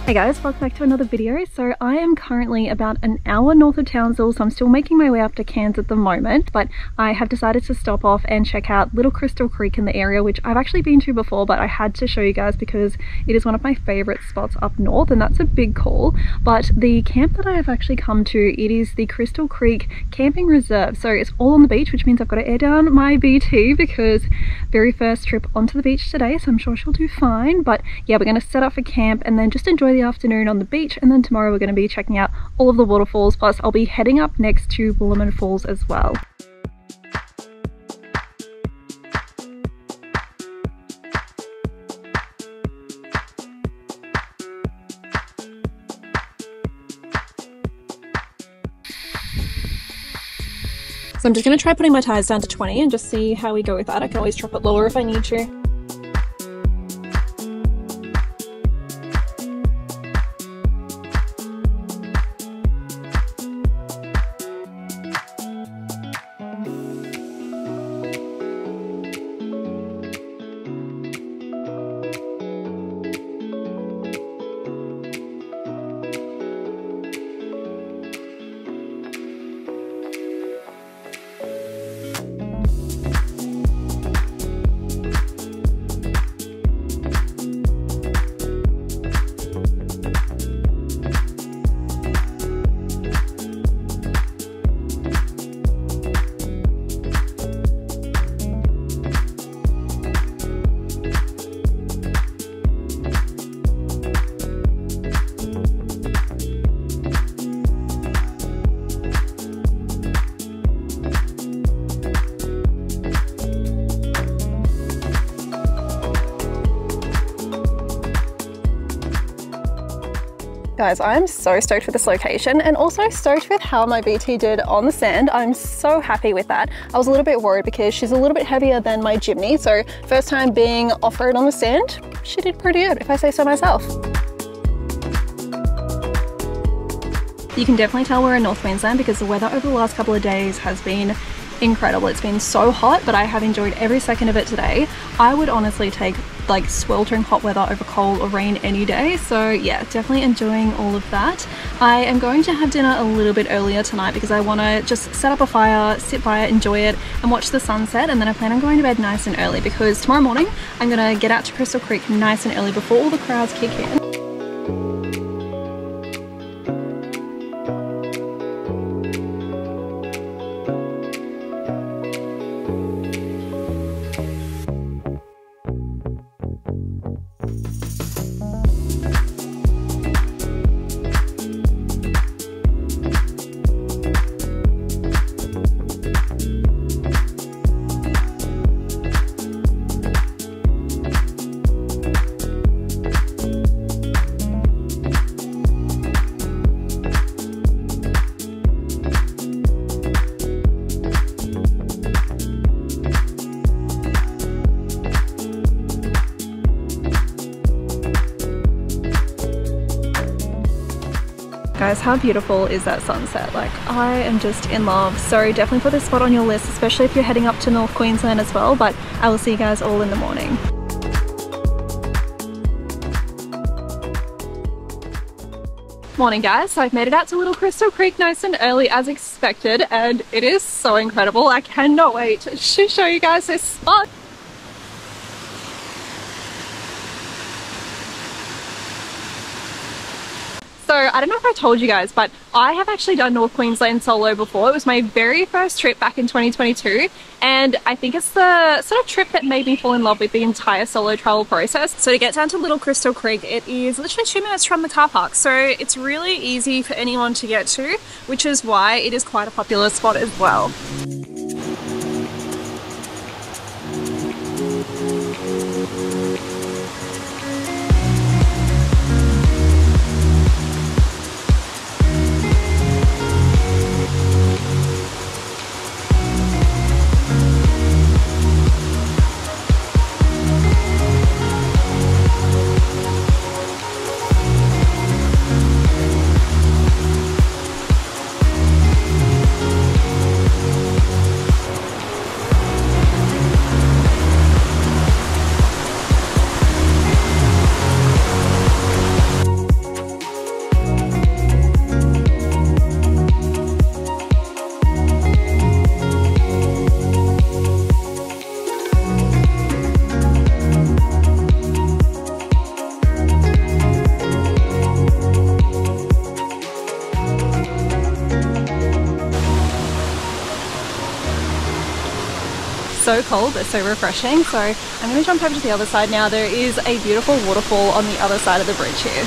Hey guys, welcome back to another video. So I am currently about an hour north of Townsville, so I'm still making my way up to Cairns at the moment, but I have decided to stop off and check out Little Crystal Creek in the area, which I've actually been to before, but I had to show you guys because it is one of my favorite spots up north, and that's a big call. But the camp that I have actually come to, it is the Crystal Creek Camping Reserve. So it's all on the beach, which means I've got to air down my BT because very first trip onto the beach today, so I'm sure she'll do fine. But yeah, we're going to set up for camp and then just enjoy the afternoon on the beach, and then tomorrow we're going to be checking out all of the waterfalls, plus I'll be heading up next to Wallaman Falls as well. So I'm just going to try putting my tyres down to 20 and just see how we go with that. I can always drop it lower if I need to. Guys, I'm so stoked with this location and also stoked with how my BT did on the sand. I'm so happy with that. I was a little bit worried because she's a little bit heavier than my Jimny, so first time being off-road on the sand, she did pretty good, if I say so myself. You can definitely tell we're in North Queensland because the weather over the last couple of days has been incredible. It's been so hot, but I have enjoyed every second of it today. I would honestly take like sweltering hot weather over cold or rain any day, so yeah, definitely enjoying all of that. I am going to have dinner a little bit earlier tonight because I want to just set up a fire, sit by it, enjoy it, and watch the sunset, and then I plan on going to bed nice and early because tomorrow morning I'm gonna get out to Crystal Creek nice and early before all the crowds kick in. Guys, how beautiful is that sunset? Like, I am just in love. So definitely put this spot on your list, especially if you're heading up to North Queensland as well, but I will see you guys all in the morning. Morning guys, so I've made it out to Little Crystal Creek nice and early as expected, and it is so incredible. I cannot wait to show you guys this spot. So I don't know if I told you guys, but I have actually done North Queensland solo before. It was my very first trip back in 2022, and I think it's the sort of trip that made me fall in love with the entire solo travel process. So to get down to Little Crystal Creek, it is literally 2 minutes from the car park, so it's really easy for anyone to get to, which is why it is quite a popular spot as well. so cold but so refreshing. So I'm going to jump over to the other side now. There is a beautiful waterfall on the other side of the bridge here.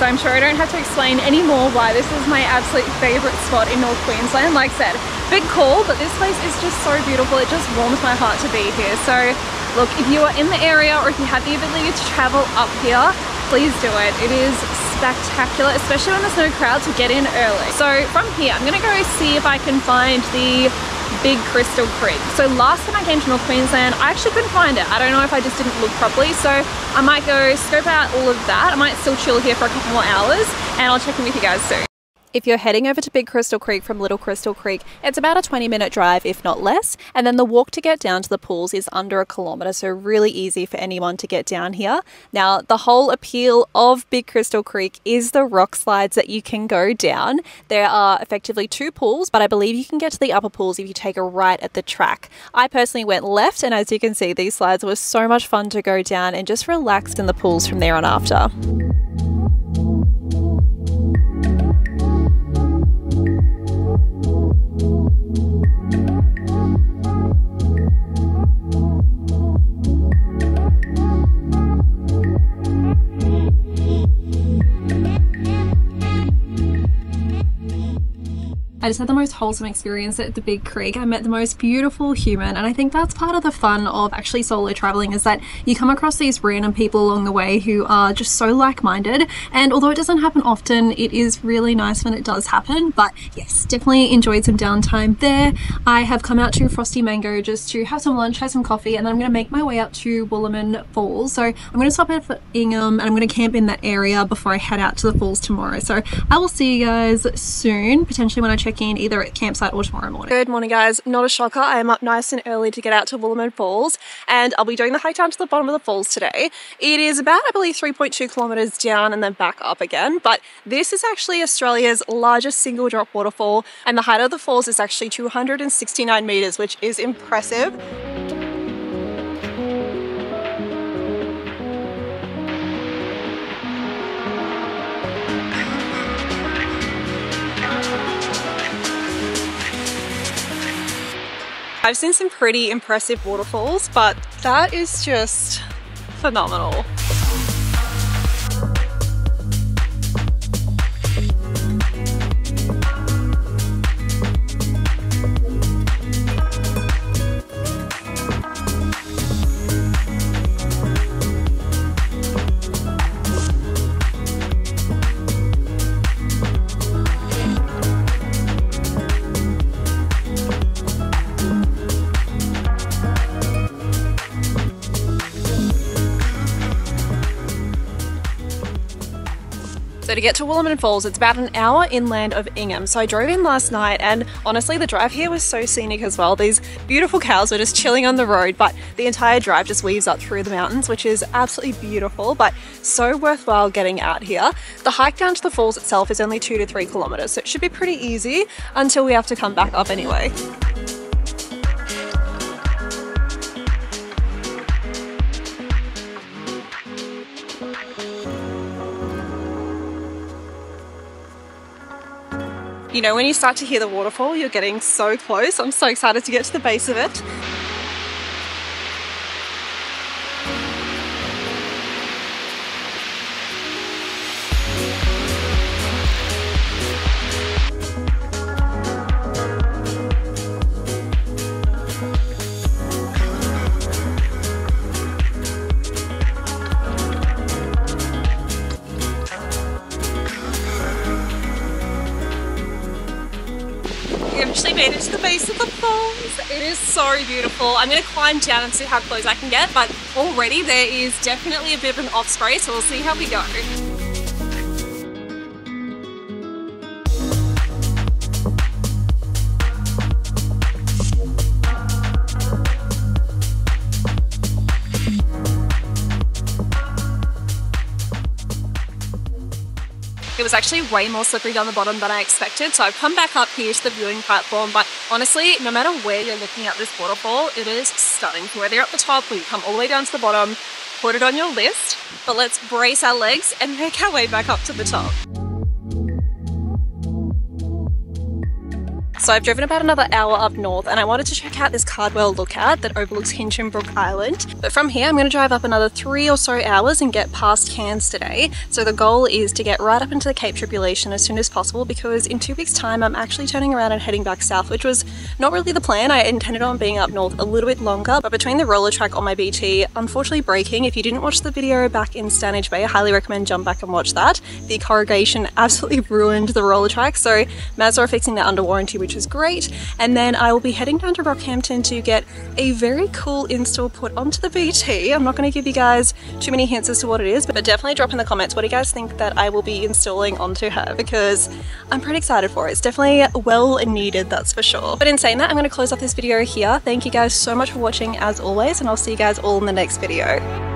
So I'm sure I don't have to explain any more why this is my absolute favourite spot in North Queensland. Like I said, big call, but this place is just so beautiful. It just warms my heart to be here. So look, if you are in the area or if you have the ability to travel up here, please do it. It is spectacular, especially when there's no crowd, to get in early. So from here, I'm gonna go see if I can find the Big Crystal Creek. So last time I came to North Queensland, I actually couldn't find it. I don't know if I just didn't look properly, so I might go scope out all of that. I might still chill here for a couple more hours, and I'll check in with you guys soon. If you're heading over to Big Crystal Creek from Little Crystal Creek, it's about a 20-minute drive, if not less, and then the walk to get down to the pools is under 1 kilometre, so really easy for anyone to get down here. Now, the whole appeal of Big Crystal Creek is the rock slides that you can go down. There are effectively 2 pools, but I believe you can get to the upper pools if you take a right at the track. I personally went left, and as you can see, these slides were so much fun to go down and just relaxed in the pools from there on after. I just had the most wholesome experience at the Big Creek. I met the most beautiful human, and I think that's part of the fun of actually solo traveling, is that you come across these random people along the way who are just so like-minded. And although it doesn't happen often, it is really nice when it does happen. But yes, definitely enjoyed some downtime there. I have come out to Frosty Mango just to have some lunch, have some coffee, and then I'm going to make my way up to Wallaman Falls. So I'm going to stop at Ingham and I'm going to camp in that area before I head out to the falls tomorrow. So I will see you guys soon, potentially when I check in either at campsite or tomorrow morning. Good morning, guys. Not a shocker, I am up nice and early to get out to Wallaman Falls, and I'll be doing the hike down to the bottom of the falls today. It is about, I believe, 3.2 kilometers down and then back up again, but this is actually Australia's largest single drop waterfall, and the height of the falls is actually 269 meters, which is impressive. I've seen some pretty impressive waterfalls, but that is just phenomenal. So to get to Wallaman Falls, it's about an hour inland of Ingham. So I drove in last night, and honestly the drive here was so scenic as well. These beautiful cows were just chilling on the road, but the entire drive just weaves up through the mountains, which is absolutely beautiful, but so worthwhile getting out here. The hike down to the falls itself is only 2 to 3 kilometers, so it should be pretty easy until we have to come back up anyway. You know, when you start to hear the waterfall, you're getting so close. I'm so excited to get to the base of it. We actually made it to the base of the falls. It is so beautiful. I'm going to climb down and see how close I can get, but already there is definitely a bit of an off spray, so we'll see how we go. It was actually way more slippery down the bottom than I expected, so I've come back up here to the viewing platform. But honestly, no matter where you're looking at this waterfall, it is stunning. Whether you're at the top or you come all the way down to the bottom, put it on your list. But let's brace our legs and make our way back up to the top. So I've driven about another hour up north and I wanted to check out this Cardwell lookout that overlooks Hinchinbrook Island. But from here I'm going to drive up another 3 or so hours and get past Cairns today. So the goal is to get right up into the Cape Tribulation as soon as possible, because in 2 weeks time I'm actually turning around and heading back south, which was not really the plan. I intended on being up north a little bit longer, but between the roller track on my BT unfortunately breaking, if you didn't watch the video back in Stanage Bay, I highly recommend jump back and watch that. The corrugation absolutely ruined the roller track, so Mazda are fixing that under warranty, which is great. And then I will be heading down to Rockhampton to get a very cool install put onto the BT. I'm not going to give you guys too many hints as to what it is, but definitely drop in the comments what do you guys think that I will be installing onto her, because I'm pretty excited for it. It's definitely well needed, that's for sure. But in saying that, I'm going to close off this video here. Thank you guys so much for watching as always, and I'll see you guys all in the next video.